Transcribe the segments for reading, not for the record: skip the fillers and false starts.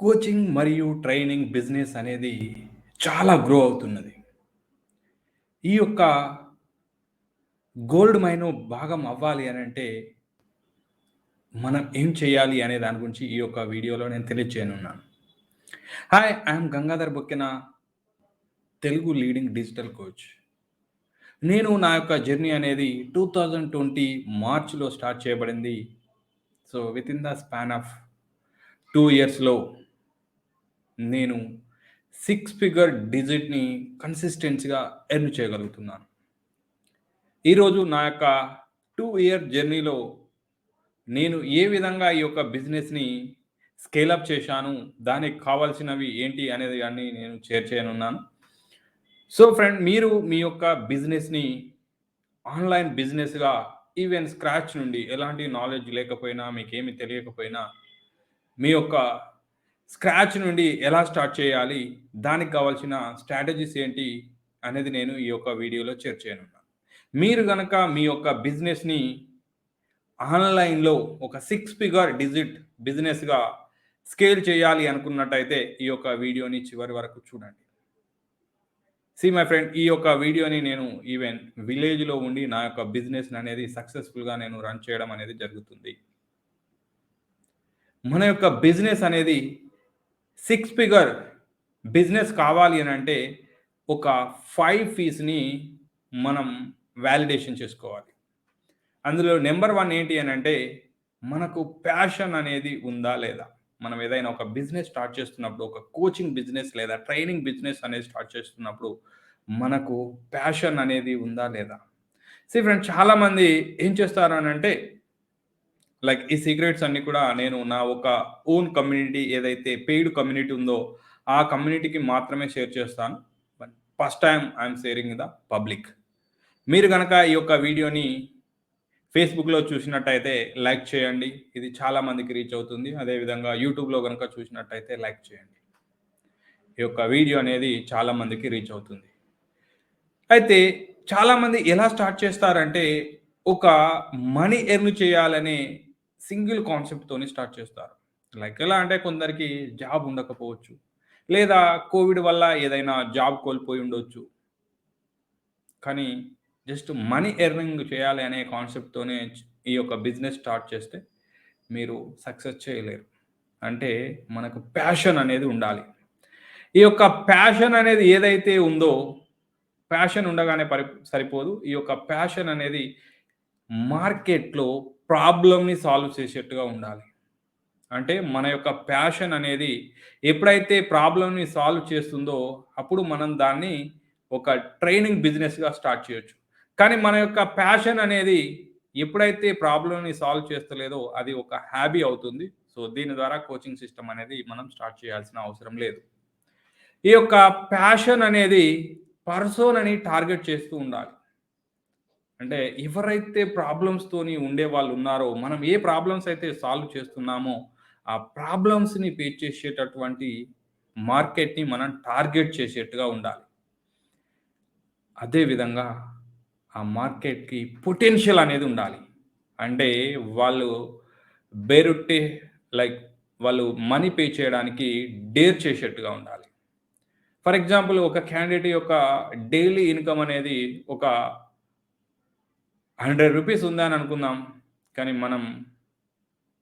Coaching మరియు training business అనేది చాలా గ్రో అవుతున్నది. ఈ యొక్క గోల్డ్ మైను భాగం అవ్వాలి అనంటే, మనం ఏం చేయాలి అనే దాని గురించి ఈ యొక్క వీడియోలో నేను తెలియజేయనున్నాను. Hi! I am Gangadhar Bokkena, Telugu leading digital coach. నేను నా యొక్క జర్నీ అనేది 2020 మార్చ్‌లో స్టార్ట్ చేయబడింది. So, within the span of 2 ఇయర్స్‌లో నేను 6 ఫిగర్ డిజిట్‌ని కన్సిస్టెన్సీగా ఎర్న్ చేయగలుగుతున్నాను. ఈరోజు నా యొక్క 2 ఇయర్ జర్నీలో నేను ఏ విధంగా ఈ యొక్క బిజినెస్‌ని స్కేల్ అప్ చేశాను, దానికి కావాల్సినవి ఏంటి అనేది గాని నేను షేర్ చేయనున్నాను. సో ఫ్రెండ్, మీరు మీ యొక్క బిజినెస్‌ని ఆన్‌లైన్ బిజినెస్‌గా ఈవెన్ స్క్రాచ్ నుండి ఎలాంటి నాలెడ్జ్ లేకపోయినా, మీకేమి తెలియకపోయినా, మీ యొక్క స్క్రాచ్ నుండి ఎలా స్టార్ట్ చేయాలి, దానికి కావాల్సిన స్ట్రాటజీస్ ఏంటి అనేది నేను ఈ యొక్క వీడియోలో షేర్ చేయనున్నాను. మీరు గనక మీ యొక్క బిజినెస్‌ని ఆన్‌లైన్‌లో ఒక 6 ఫిగర్ డిజిట్ బిజినెస్‌గా స్కేల్ చేయాలి అనుకున్నట్టయితే ఈ యొక్క వీడియోని చివరి వరకు చూడండి. సీ మై ఫ్రెండ్, ఈ యొక్క వీడియోని నేను ఈవెన్ విలేజ్‌లో ఉండి నా యొక్క బిజినెస్‌ని అనేది సక్సెస్‌ఫుల్‌గా నేను రన్ చేయడం అనేది జరుగుతుంది. మన యొక్క బిజినెస్ అనేది 6 ఫిగర్ బిజినెస్ కావాలి అనంటే ఒక 5 ఫీస్‌ని మనం వాలిడేషన్ చేసుకోవాలి. అందులో నంబర్ 1 ఏంటి అనంటే, మనకు ప్యాషన్ అనేది ఉందా లేదా? మనం ఏదైనా ఒక బిజినెస్ స్టార్ట్ చేస్తున్నప్పుడు, ఒక కోచింగ్ బిజినెస్ లేదా ట్రైనింగ్ బిజినెస్ అనేది స్టార్ట్ చేస్తున్నప్పుడు, మనకు ప్యాషన్ అనేది ఉందా లేదా? సీ ఫ్రెండ్స్, చాలామంది ఏం చేస్తారు అనంటే, లైక్ ఈ సీక్రెట్స్ అన్నీ కూడా నేను నా ఒక ఓన్ కమ్యూనిటీ ఏదైతే పెయిడ్ కమ్యూనిటీ ఉందో, ఆ కమ్యూనిటీకి మాత్రమే షేర్ చేస్తాను. But first time I'm sharing the public. మీరు గనక ఈ యొక్క వీడియోని ఫేస్‌బుక్‌లో చూసినట్టయితే లైక్ చేయండి. ఇది చాలా మందికి రీచ్ అవుతుంది. అదేవిధంగా యూట్యూబ్‌లో గనుక చూసినట్టయితే లైక్ చేయండి. ఈ యొక్క వీడియో అనేది చాలా మందికి రీచ్ అవుతుంది. అయితే చాలామంది ఎలా స్టార్ట్ చేస్తారంటే, ఒక మనీ ఎర్న్ చేయాలనే సింగిల్ కాన్సెప్ట్‌తోని స్టార్ట్ చేస్తారు. లైక్ ఎలా అంటే, కొందరికి జాబ్ ఉండకపోవచ్చు. లేదా కోవిడ్ వల్ల ఏదైనా జాబ్ కోల్పోయి ఉండొచ్చు. కానీ జస్ట్ మనీ ఎర్నింగ్ చేయాలి అనే కాన్సెప్ట్‌తోనే ఈ యొక్క బిజినెస్ స్టార్ట్ చేస్తే మీరు సక్సెస్ చేయలేరు. అంటే మనకు ప్యాషన్ అనేది ఉండాలి. ఈ యొక్క ప్యాషన్ అనేది ఏదైతే ఉందో, ప్యాషన్ ఉండగానే సరిపోదు. ఈ యొక్క ప్యాషన్ అనేది మార్కెట్‌లో ప్రాబ్లమ్‌ని సాల్వ్ చేసేట్టుగా ఉండాలి. అంటే మన యొక్క ప్యాషన్ అనేది ఎప్పుడైతే ప్రాబ్లమ్‌ని సాల్వ్ చేస్తుందో, అప్పుడు మనం దాన్ని ఒక ట్రైనింగ్ బిజినెస్‌గా స్టార్ట్ చేయొచ్చు. కానీ మన యొక్క ప్యాషన్ అనేది ఎప్పుడైతే ప్రాబ్లమ్‌ని సాల్వ్ చేస్తలేదో, అది ఒక హాబీ అవుతుంది. సో, దీని ద్వారా కోచింగ్ సిస్టమ్ అనేది మనం స్టార్ట్ చేయాల్సిన అవసరం లేదు. ఈ యొక్క ప్యాషన్ అనేది పర్సోనని టార్గెట్ చేస్తూ ఉండాలి. అంటే ఎవరైతే ప్రాబ్లమ్స్‌తోని ఉండేవాళ్ళున్నారో, మనం ఏ ప్రాబ్లమ్స్ అయితే సాల్వ్ చేస్తున్నామో, ఆ ప్రాబ్లమ్స్‌ని ఫేస్ చేసేటటువంటి మార్కెట్‌ని మనం టార్గెట్ చేసేట్టుగా ఉండాలి. అదే విధంగా ఆ మార్కెట్‌కి పొటెన్షియల్ అనేది ఉండాలి. అంటే వాళ్ళు బేరుట్టి లైక్ వాళ్ళు మనీ పే చేయడానికి డేర్ చేసేట్టుగా ఉండాలి. ఫర్ ఎగ్జాంపుల్, ఒక క్యాండిడేట్ యొక్క డైలీ ఇన్‌కమ్ అనేది ఒక రూ. 100 ఉందని అనుకుందాం. కానీ మనం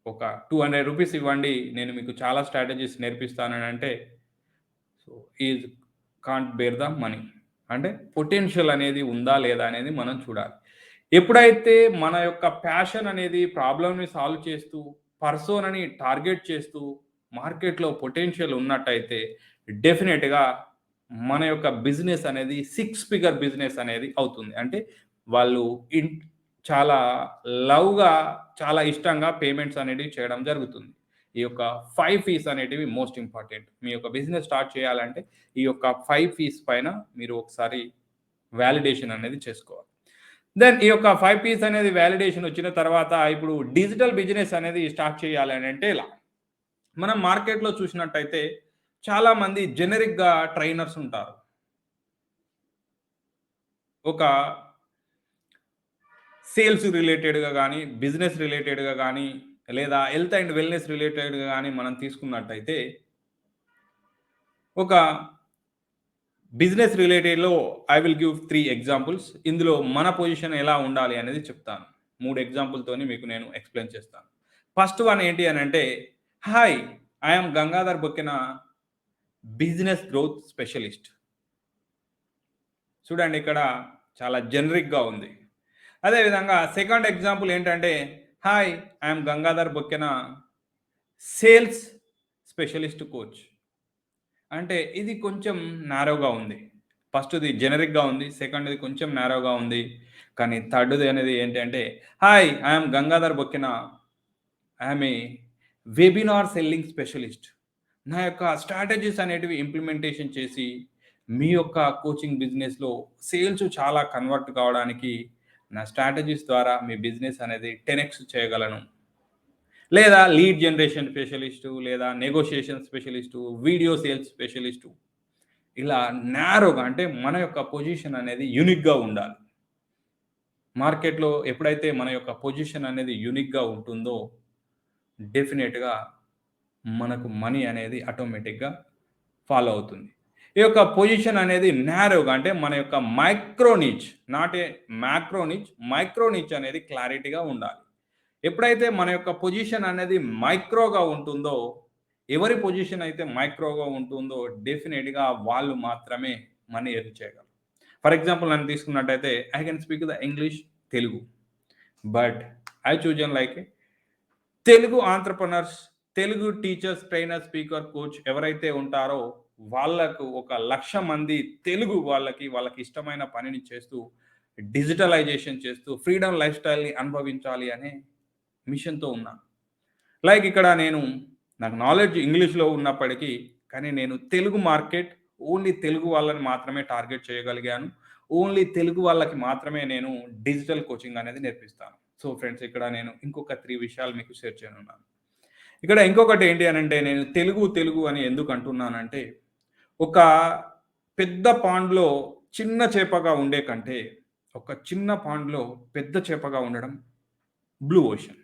ఒక రూ. 200 ఇవ్వండి, నేను మీకు చాలా స్ట్రాటజీస్ నేర్పిస్తానని అంటే, so, is can't bear the money. అంటే పొటెన్షియల్ అనేది ఉందా లేదా అనేది మనం చూడాలి. ఎప్పుడైతే మన యొక్క ప్యాషన్ అనేది ప్రాబ్లమ్‌ని సాల్వ్ చేస్తూ, పర్సోనని టార్గెట్ చేస్తూ, మార్కెట్‌లో పొటెన్షియల్ ఉన్నట్టయితే డెఫినిట్‌గా మన యొక్క బిజినెస్ అనేది 6 ఫిగర్ బిజినెస్ అనేది అవుతుంది. అంటే వాళ్ళు చాలా లవ్‌గా, చాలా ఇష్టంగా పేమెంట్స్ అనేటివి చేయడం జరుగుతుంది. ఈ యొక్క 5 ఫీస్ అనేటివి మోస్ట్ ఇంపార్టెంట్. మీ యొక్క బిజినెస్ స్టార్ట్ చేయాలంటే ఈ యొక్క 5 ఫీస్ పైన మీరు ఒకసారి వాలిడేషన్ అనేది చేసుకోవాలి. దెన్ ఈ యొక్క 5 పీస్ అనేది వాలిడేషన్ వచ్చిన తర్వాత ఇప్పుడు డిజిటల్ బిజినెస్ అనేది స్టార్ట్ చేయాలి అనంటే ఇలా. మనం మార్కెట్‌లో చూసినట్టయితే చాలామంది జెనరిక్‌గా ట్రైనర్స్ ఉంటారు. ఒక సేల్స్ రిలేటెడ్‌గా గానీ, బిజినెస్ రిలేటెడ్‌గా గానీ, లేదా హెల్త్ అండ్ వెల్‌నెస్ రిలేటెడ్‌గా గానీ మనం తీసుకున్నట్టయితే, ఒక బిజినెస్ రిలేటెడ్‌లో ఐ విల్ గివ్ 3 ఎగ్జాంపుల్స్. ఇందులో మన పొజిషన్ ఎలా ఉండాలి అనేది చెప్తాను. 3 ఎగ్జాంపుల్‌తోని మీకు నేను ఎక్స్‌ప్లెయిన్ చేస్తాను. ఫస్ట్ వన్ ఏంటి అనంటే, hi! I am Gangadhar Bokkena business growth specialist. చూడండి ఇక్కడ చాలా జెనరిక్‌గా ఉంది. అదే విధంగా సెకండ్ ఎగ్జాంపుల్ ఏంటంటే, hi! I am Gangadhar Bokkena sales specialist coach. అంటే ఇది కొంచెం నారోగా ఉంది. ఫస్ట్‌ది జెనరిక్‌గా ఉంది. సెకండ్‌ది కొంచెం నారోగా ఉంది. కానీ థర్డ్‌ది అనేది ఏంటంటే, hi! I am Gangadhar Bokkena. I am a webinar selling specialist. నా యొక్క స్ట్రాటజీస్ అనేటివి ఇంప్లిమెంటేషన్ చేసి, మీ యొక్క కోచింగ్ బిజినెస్‌లో సేల్స్ చాలా కన్వర్ట్ కావడానికి నా స్ట్రాటజీస్ ద్వారా మీ బిజినెస్ అనేది 10x చేయగలను. లేదా లీడ్ జనరేషన్ స్పెషలిస్టు, లేదా negotiation specialist, video sales specialist. ఇలా నారోగా అంటే మన యొక్క పొజిషన్ అనేది యూనిక్‌గా ఉండాలి. మార్కెట్‌లో ఎప్పుడైతే మన యొక్క పొజిషన్ అనేది యూనిక్‌గా ఉంటుందో, డెఫినిట్‌గా మనకు మనీ అనేది ఆటోమేటిక్‌గా ఫాలో అవుతుంది. ఈ యొక్క పొజిషన్ అనేది నారోగా అంటే మన యొక్క micro niche, not a macro niche, micro niche అనేది క్లారిటీగా ఉండాలి. ఎప్పుడైతే మన యొక్క పొజిషన్ అనేది మైక్రోగా ఉంటుందో, ఎవరి పొజిషన్ అయితే మైక్రోగా ఉంటుందో డెఫినిట్‌గా వాళ్ళు మాత్రమే మనీ ఎర్న్ చేయగలరు. ఫర్ ఎగ్జాంపుల్ నన్ను తీసుకున్నట్టయితే I can speak the English, Telugu. But I chosen like Telugu entrepreneurs, Telugu teachers, trainer, speaker, coach ఎవరైతే ఉంటారో వాళ్ళకు ఒక 1,00,000 మంది తెలుగు వాళ్ళకి ఇష్టమైన పనిని చేస్తూ, డిజిటలైజేషన్ చేస్తూ, ఫ్రీడమ్ లైఫ్ స్టైల్‌ని అనుభవించాలి అనే మిషన్‌తో ఉన్నాను. లైక్ ఇక్కడ నాకు నాలెడ్జ్ ఇంగ్లీష్‌లో ఉన్నప్పటికీ, కానీ నేను తెలుగు మార్కెట్ ఓన్లీ తెలుగు వాళ్ళని మాత్రమే టార్గెట్ చేయగలిగాను. ఓన్లీ తెలుగు వాళ్ళకి మాత్రమే నేను డిజిటల్ కోచింగ్ అనేది నేర్పిస్తాను. సో ఫ్రెండ్స్ ఇక్కడ నేను ఇంకొక 3 విషయాలు మీకు షేర్ చేయనున్నాను. ఇక్కడ ఇంకొకటి ఏంటి అనంటే నేను తెలుగు అని ఎందుకు అంటున్నానంటే, ఒక పెద్ద పాండ్‌లో చిన్న చేపగా ఉండే కంటే, ఒక చిన్న పాండ్‌లో పెద్ద చేపగా ఉండడం బ్లూ ఓషన్.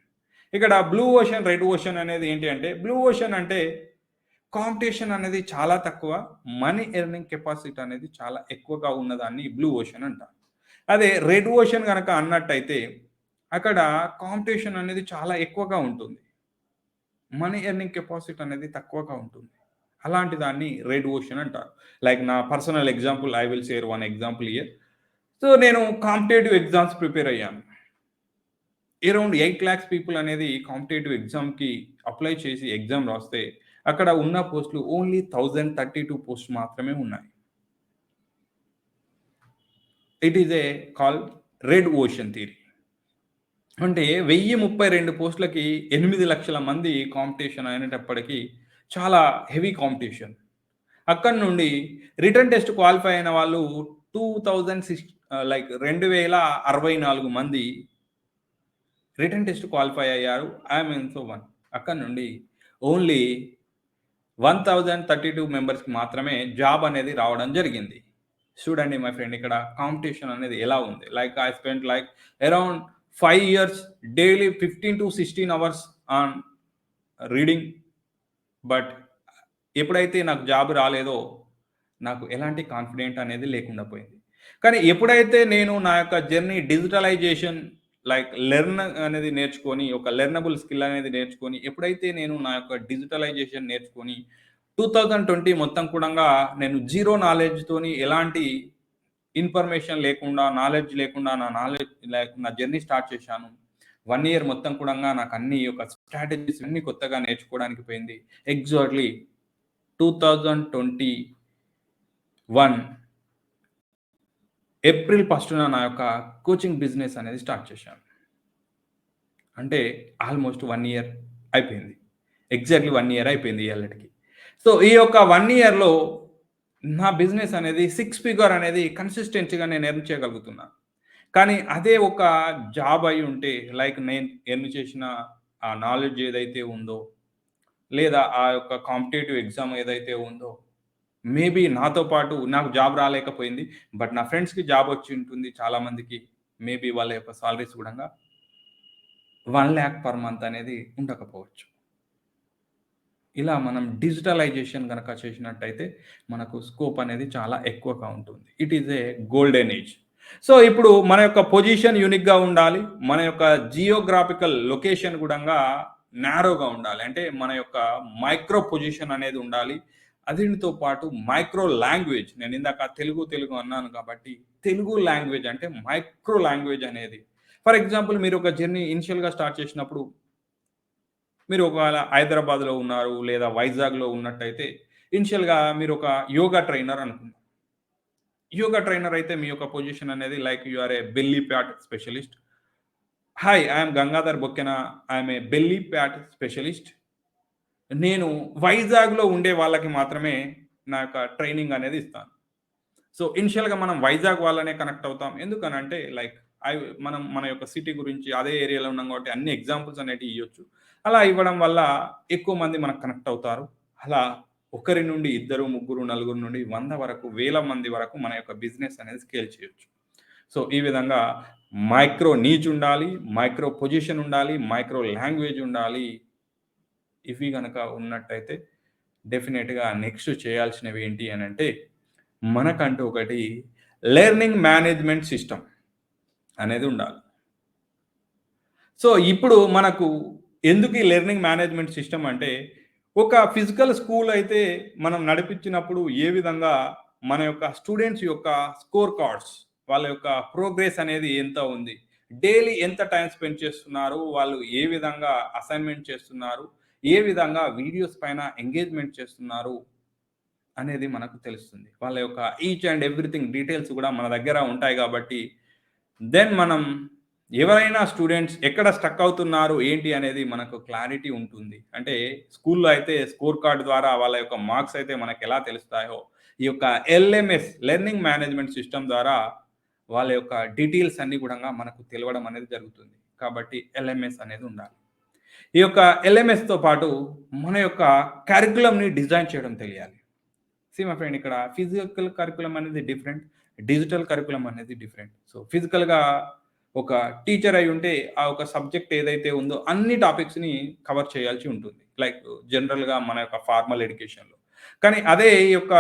ఇక్కడ బ్లూ ఓషన్, రెడ్ ఓషన్ అనేది ఏంటి అంటే, బ్లూ ఓషన్ అంటే కాంపిటీషన్ అనేది చాలా తక్కువ. మనీ ఎర్నింగ్ కెపాసిటీ అనేది చాలా ఎక్కువగా ఉన్నదాన్ని బ్లూ ఓషన్ అంటారు. అదే రెడ్ ఓషన్ గనక అన్నట్టయితే, అక్కడ కాంపిటీషన్ అనేది చాలా ఎక్కువగా ఉంటుంది. మనీ ఎర్నింగ్ కెపాసిటీ అనేది తక్కువగా ఉంటుంది. అలాంటి దాన్ని రెడ్ ఓషన్ అంటారు. లైక్ నా personal example I will share one example here. So, నేను కాంపిటేటివ్ ఎగ్జామ్స్ ప్రిపేర్ అయ్యాను. అరౌండ్ 8,00,000 పీపుల్ అనేది కాంపిటేటివ్ ఎగ్జామ్‌కి అప్లై చేసి ఎగ్జామ్ రాస్తే, అక్కడ ఉన్న పోస్టులు ఓన్లీ 1032 పోస్ట్ మాత్రమే ఉన్నాయి. It is called red ocean theory. అంటే 1032 పోస్టులకి 8,00,000 మంది కాంపిటీషన్ అయినప్పటికీ చాలా హెవీ కాంపిటీషన్. అక్కడి నుండి రిటన్ టెస్ట్ క్వాలిఫై అయిన వాళ్ళు 2064 మంది రిటన్ టెస్ట్ క్వాలిఫై అయ్యారు. I am also one. అక్కడి నుండి ఓన్లీ 1032 మెంబర్స్‌కి మాత్రమే జాబ్ అనేది రావడం జరిగింది. చూడండి మై ఫ్రెండ్ ఇక్కడ కాంపిటీషన్ అనేది ఎలా ఉంది. Like I spent like around 5 years daily 15-16 hours on reading. But ఎప్పుడైతే నాకు జాబ్ రాలేదో, నాకు ఎలాంటి కాన్ఫిడెంట్ అనేది లేకుండా పోయింది. కానీ ఎప్పుడైతే నేను నా యొక్క జర్నీ డిజిటలైజేషన్ లైక్ లెర్న్ అనేది నేర్చుకొని, ఒక లెర్నబుల్ స్కిల్ అనేది నేర్చుకొని, ఎప్పుడైతే నేను నా యొక్క డిజిటలైజేషన్ నేర్చుకొని 2020 మొత్తం కూడంగా నేను జీరో నాలెడ్జ్‌తోని ఎలాంటి ఇన్ఫర్మేషన్ లేకుండా, నాలెడ్జ్ లేకుండా నా జర్నీ స్టార్ట్ చేశాను. 1 ఇయర్ మొత్తం కూడంగా నాకు అన్ని ఒక స్ట్రాటజీస్ అన్నీ కొత్తగా నేర్చుకోవడానికి పోయింది. ఎగ్జాక్ట్‌లీ 2021 ఏప్రిల్ 1న నా యొక్క కోచింగ్ బిజినెస్ అనేది స్టార్ట్ చేశాను. అంటే ఆల్మోస్ట్ 1 ఇయర్ అయిపోయింది. ఎగ్జాక్ట్‌లీ 1 ఇయర్ అయిపోయింది ఇయాలటికి. సో, ఈ యొక్క 1 ఇయర్‌లో నా బిజినెస్ అనేది 6 ఫిగర్ అనేది కన్సిస్టెన్సీగా నేను ఎర్న్ చేయగలుగుతున్నాను. కానీ అదే ఒక జాబ్ అయి ఉంటే లైక్ నేను ఎర్న్ చేసిన ఆ నాలెడ్జ్ ఏదైతే ఉందో, లేదా ఆ యొక్క కాంపిటీటివ్ ఎగ్జామ్ ఏదైతే ఉందో, మేబీ నాతో పాటు నాకు జాబ్ రాలేకపోయింది. బట్ నా ఫ్రెండ్స్‌కి జాబ్ వచ్చి ఉంటుంది చాలా మందికి. మేబీ వాళ్ళ యొక్క సాలరీస్ కూడంగా 1,00,000 పర్ మంత్ అనేది ఉండకపోవచ్చు. ఇలా మనం డిజిటలైజేషన్ గనక చేసినట్టయితే మనకు స్కోప్ అనేది చాలా ఎక్కువగా ఉంటుంది. It is a golden age. So, ఇప్పుడు మన యొక్క పొజిషన్ యూనిక్‌గా ఉండాలి. మన యొక్క జియోగ్రాఫికల్ లొకేషన్ గూడంగా నారోగా ఉండాలి. అంటే మన యొక్క మైక్రో పొజిషన్ అనేది ఉండాలి. దీనితో పాటు మైక్రో లాంగ్వేజ్ నేనిందాక తెలుగు అన్నాను కాబట్టి, తెలుగు లాంగ్వేజ్ అంటే మైక్రో లాంగ్వేజ్ అనేది ఫర్ ఎగ్జాంపుల్ మీరు ఒక జర్నీ ఇనిషియల్‌గా స్టార్ట్ చేసినప్పుడు మీరు ఒకవేళ హైదరాబాద్‌లో ఉన్నారు లేదా వైజాగ్‌లో ఉన్నట్టయితే ఇనిషియల్‌గా మీరు ఒక యోగా ట్రైనర్ అనుకుందాం. యోగా ట్రైనర్ అయితే మీ యొక్క పొజిషన్ అనేది like you are a belly fat specialist. Hi! I am Gangadhar Bokkena. I am a belly fat specialist. నేను వైజాగ్‌లో ఉండే వాళ్ళకి మాత్రమే నా యొక్క ట్రైనింగ్ అనేది ఇస్తాను. సో, ఇనిషియల్‌గా మనం వైజాగ్ వాళ్ళనే కనెక్ట్ అవుతాం. ఎందుకనంటే లైక్ మనం మన యొక్క సిటీ గురించి అదే ఏరియాలో ఉన్నాం కాబట్టి అన్ని ఎగ్జాంపుల్స్ అనేటివి ఇయ్యొచ్చు. అలా ఇవ్వడం వల్ల ఎక్కువ మంది మనకు కనెక్ట్ అవుతారు. అలా ఒకరి నుండి ఇద్దరు, ముగ్గురు, నలుగురు నుండి 100 వరకు, వేల మంది వరకు మన యొక్క బిజినెస్ అనేది స్కేల్ చేయొచ్చు. సో, ఈ విధంగా మైక్రో నీచ్ ఉండాలి, మైక్రో పొజిషన్ ఉండాలి, మైక్రో లాంగ్వేజ్ ఉండాలి. ఇవి గనక ఉన్నట్టయితే డెఫినిట్‌గా నెక్స్ట్ చేయాల్సినవి ఏంటి అనంటే, మనకంటూ ఒకటి లెర్నింగ్ మేనేజ్‌మెంట్ సిస్టమ్ అనేది ఉండాలి. సో, ఇప్పుడు మనకు ఎందుకు ఈ లెర్నింగ్ మేనేజ్‌మెంట్ సిస్టమ్ అంటే, ఒక ఫిజికల్ స్కూల్ అయితే మనం నడిపించినప్పుడు ఏ విధంగా మన యొక్క స్టూడెంట్స్ యొక్క స్కోర్ కార్డ్స్, వాళ్ళ యొక్క ప్రోగ్రెస్ అనేది ఎంత ఉంది? డైలీ ఎంత టైమ్ స్పెండ్ చేస్తున్నారు? వాళ్ళు ఏ విధంగా అసైన్‌మెంట్ చేస్తున్నారు? ఏ విధంగా వీడియోస్ పైన ఎంగేజ్‌మెంట్ చేస్తున్నారు? అనేది మనకు తెలుస్తుంది. వాళ్ళ యొక్క ఈచ్ అండ్ ఎవ్రీథింగ్ డీటెయిల్స్ కూడా మన దగ్గర ఉంటాయి గాబట్టి, దెన్ మనం ఎవరైనా స్టూడెంట్స్ ఎక్కడ స్ట్రక్ అవుతున్నారు, ఏంటి అనేది మనకు క్లారిటీ ఉంటుంది. అంటే స్కూల్‌లో అయితే స్కోర్ కార్డ్ ద్వారా వాళ్ళ యొక్క మార్క్స్ అయితే మనకెలా తెలుస్తాయో, ఈ యొక్క ఎల్ఎంఎస్ లెర్నింగ్ మేనేజ్‌మెంట్ సిస్టమ్ ద్వారా వాళ్ళ యొక్క డీటెయిల్స్ అన్నీ గూడంగా మనకు తెలవడం అనేది జరుగుతుంది. కాబట్టి ఎల్ఎంఎస్ అనేది ఉండాలి. ఈ యొక్క ఎల్ఎంఎస్‌తో పాటు మన యొక్క కరిక్యులమ్‌ని డిజైన్ చేయడం తెలియాలి. సీ మై ఫ్రెండ్ ఇక్కడ ఫిజికల్ కరిక్యులమ్ అనేది డిఫరెంట్. డిజిటల్ కరిక్యులమ్ అనేది డిఫరెంట్. సో, ఫిజికల్‌గా ఒక టీచర్ అయ్యుంటే, ఆ ఒక సబ్జెక్ట్ ఏదైతే ఉందో అన్ని టాపిక్స్‌ని కవర్ చేయాల్సి ఉంటుంది. లైక్ జనరల్‌గా మన యొక్క ఫార్మల్ ఎడ్యుకేషన్‌లో. కానీ అదే ఈ యొక్క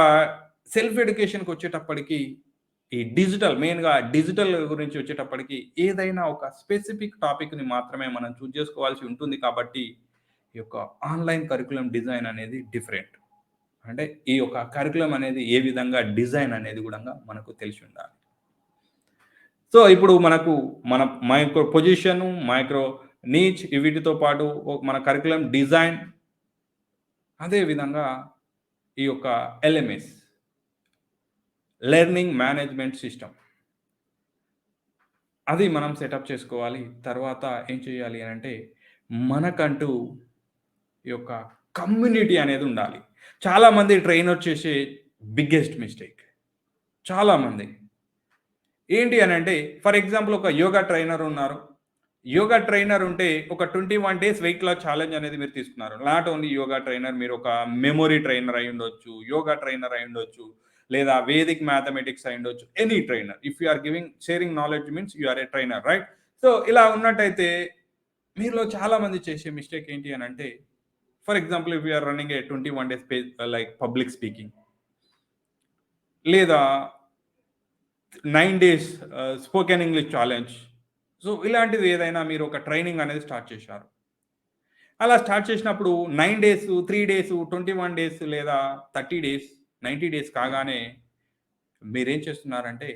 సెల్ఫ్ ఎడ్యుకేషన్‌కొచ్చేటప్పటికి ఈ మెయిన్‌గా డిజిటల్ గురించి వచ్చేటప్పటికి ఏదైనా ఒక స్పెసిఫిక్ టాపిక్‌ని మాత్రమే మనం చూజ్ చేసుకోవాల్సి ఉంటుంది కాబట్టి, ఈ యొక్క ఆన్‌లైన్ కరిక్యులమ్ డిజైన్ అనేది డిఫరెంట్. అంటే ఈ యొక్క కరిక్యులమ్ అనేది ఏ విధంగా డిజైన్ అనేది గూడంగా మనకు తెలిసుండాలి. సో, ఇప్పుడు మనకు మన మైక్రో పొజిషను, మైక్రో నీచ్ వీటితో పాటు మన కరిక్యులమ్ డిజైన్ అదే విధంగా ఈ యొక్క ఎల్ఎంఎస్ లెర్నింగ్ మేనేజ్‌మెంట్ సిస్టమ్ అది మనం సెటప్ చేసుకోవాలి. తర్వాత ఏం చేయాలి అనంటే, మనకంటూ ఈ యొక్క కమ్యూనిటీ అనేది ఉండాలి. చాలామంది ట్రైనర్ చేసే బిగ్గెస్ట్ మిస్టేక్. చాలామంది. ఏంటి అనంటే, ఫర్ ఎగ్జాంపుల్ ఒక యోగా ట్రైనర్ ఉన్నారు. యోగా ట్రైనర్ ఉంటే ఒక 21 డేస్ వెయిట్ లాస్ ఛాలెంజ్ అనేది మీరు తీసుకున్నారు. నాట్ ఓన్లీ యోగా ట్రైనర్ మీరు ఒక మెమరీ ట్రైనర్ అయ్యుండొచ్చు, యోగా ట్రైనర్ అయ్యుండొచ్చు, లేదా వేదిక్ మ్యాథమెటిక్స్ అయ్యుండొచ్చు. Any trainer. If you are sharing knowledge means you are a trainer right? So, ఇలా ఉన్నట్టయితే మీలో చాలామంది చేసే మిస్టేక్ ఏంటి అనంటే, for example if you are running a 21 days like public speaking లేదా 9 days spoken English challenge. So, ఇలాంటిది ఏదైనా మీరు ఒక ట్రైనింగ్ అనేది స్టార్ట్ చేశారు. అలా స్టార్ట్ చేసినప్పుడు 9 డేస్, 3 డేస్, 21 డేస్ లేదా 30 డేస్, 90 డేస్ కాగానే మీరేం చేస్తున్నారంటే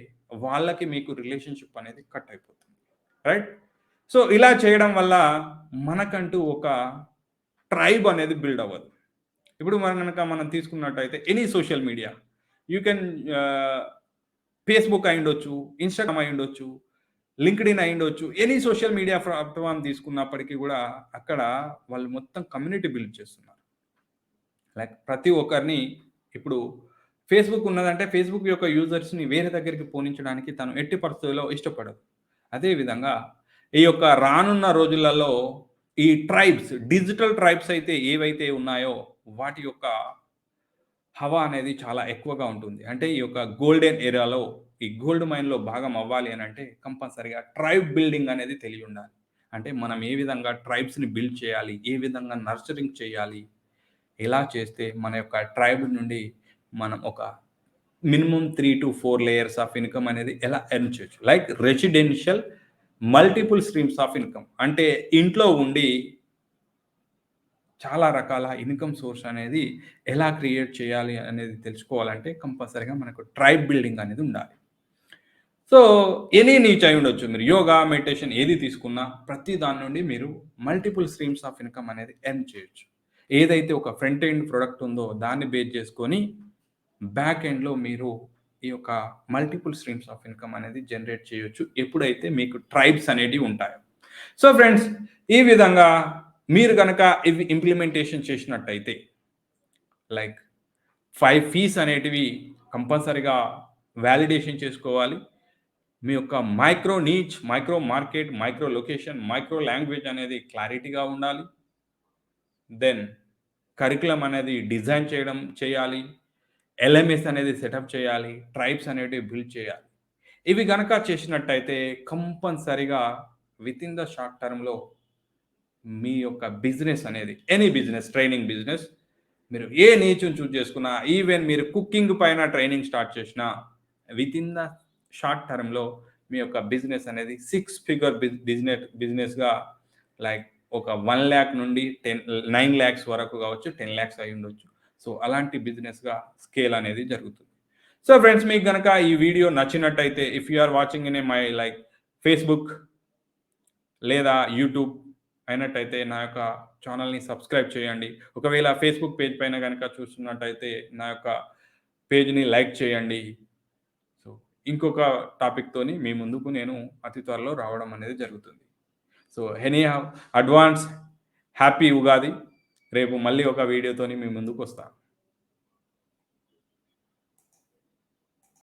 వాళ్ళకి మీకు రిలేషన్‌షిప్ అనేది కట్ అయిపోతుంది. రైట్? సో, ఇలా చేయడం వల్ల మనకంటూ ఒక ట్రైబ్ అనేది బిల్డ్ అవ్వదు. ఇప్పుడు మనం తీసుకున్నట్టయితే any social media you can Facebook అయ్యుండొచ్చు, ఇన్‌స్టాగ్రామ్ అయ్యుండొచ్చు, లింక్డ్ఇన్ అయ్యుండొచ్చు. ఎనీ సోషల్ మీడియా ప్లాట్‌ఫార్మ్ తీసుకున్నప్పటికీ గూడా అక్కడ వాళ్ళు మొత్తం కమ్యూనిటీ బిల్డ్ చేస్తున్నారు. లైక్ ప్రతి ఒక్కరిని ఇప్పుడు ఫేస్‌బుక్ ఉన్నదంటే ఫేస్‌బుక్ యొక్క యూజర్స్‌ని వేరే దగ్గరికి పోనించడానికి తను ఎట్టి పరిస్థితుల్లో ఇష్టపడదు. అదే విధంగా ఈ యొక్క రానున్న రోజులలో ఈ డిజిటల్ ట్రైబ్స్ అయితే ఏవైతే ఉన్నాయో వాటి యొక్క హవా అనేది చాలా ఎక్కువగా ఉంటుంది. అంటే ఈ యొక్క గోల్డెన్ ఏరాలో ఈ గోల్డ్ మైన్‌లో భాగం అవ్వాలి అనంటే కంపల్సరీగా ట్రైబ్ బిల్డింగ్ అనేది తెలియుండాలి. అంటే మనం ఏ విధంగా ట్రైబ్స్‌ని బిల్డ్ చేయాలి? ఏ విధంగా నర్చరింగ్ చేయాలి? ఇలా చేస్తే మన యొక్క ట్రైబ్ నుండి మనం ఒక మినిమమ్ 3-4 లేయర్స్ ఆఫ్ ఇన్‌కమ్ అనేది ఎలా ఎర్న్ చేయొచ్చు. Like residential multiple streams of income. అంటే ఇంట్లో ఉండి చాలా రకాల ఇన్‌కమ్ సోర్స్ అనేది ఎలా క్రియేట్ చేయాలి అనేది తెలుసుకోవాలంటే కంపల్సరీగా మనకు ట్రైబ్ బిల్డింగ్ అనేది ఉండాలి. సో, ఎనీ నీచ్ అయ్యుండొచ్చు. మీరు యోగా, మెడిటేషన్ ఏది తీసుకున్నా ప్రతి దాని నుండి మీరు మల్టిపుల్ స్ట్రీమ్స్ ఆఫ్ ఇన్‌కమ్ అనేది ఎర్న్ చేయొచ్చు. ఏదైతే ఒక ఫ్రంట్ ఎండ్ ప్రొడక్ట్ ఉందో దాన్ని బేస్ చేసుకొని బ్యాక్ ఎండ్‌లో మీరు ఈ యొక్క మల్టిపుల్ స్ట్రీమ్స్ ఆఫ్ ఇన్‌కమ్ అనేది జనరేట్ చేయొచ్చు. ఎప్పుడైతే మీకు ట్రైబ్స్ అనేటివి ఉంటాయో. సో ఫ్రెండ్స్, ఈ విధంగా మీరు గనక ఇవి ఇంప్లిమెంటేషన్ చేసినట్టయితే లైక్ 5 ఫీస్ అనేటివి కంపల్సరీగా వాలిడేషన్ చేసుకోవాలి. మీ యొక్క micro niche, micro market, micro location, micro language అనేది క్లారిటీగా ఉండాలి. దెన్ కరిక్యులమ్ అనేది డిజైన్ చేయాలి. ఎల్ఎంఎస్ అనేది సెటప్ చేయాలి. ట్రైబ్స్ అనేటివి బిల్డ్ చేయాలి. ఇవి గనక చేసినట్టయితే కంపల్సరీగా వితిన్ ద షార్ట్ టర్మ్‌లో మీ యొక్క బిజినెస్ అనేది ఎనీ బిజినెస్, ట్రైనింగ్ బిజినెస్ మీరు ఏ నీచ్‌ని చూజ్ చేసుకున్నా, ఈవెన్ మీరు కుకింగ్ పైన ట్రైనింగ్ స్టార్ట్ చేసినా వితిన్ ద షార్ట్ టర్మ్‌లో మీ యొక్క బిజినెస్ అనేది 6 ఫిగర్ బిజినెస్‌గా లైక్ ఒక 1,00,000 నుండి 9 లాక్స్ వరకు కావచ్చు, 10 లాక్స్ అయ్యుండొచ్చు. సో, అలాంటి బిజినెస్‌గా స్కేల్ అనేది జరుగుతుంది. సో, ఫ్రెండ్స్ మీకు గనక ఈ వీడియో నచ్చినట్టయితే if you are watching in my like Facebook లేదా యూట్యూబ్ అయినట్టయితే నా యొక్క ఛానల్‌ని సబ్స్క్రైబ్ చేయండి. ఒకవేళ ఫేస్‌బుక్ పేజ్ పైన గనక చూస్తున్నట్టయితే నా యొక్క పేజ్‌ని లైక్ చేయండి. సో, ఇంకొక టాపిక్‌తోని మీ ముందుకు నేను అతి త్వరలో రావడం అనేది జరుగుతుంది. So, anyhow advance happy Ugadi. రేపు మళ్ళీ ఒక వీడియోతోని మీ ముందుకొస్తాను.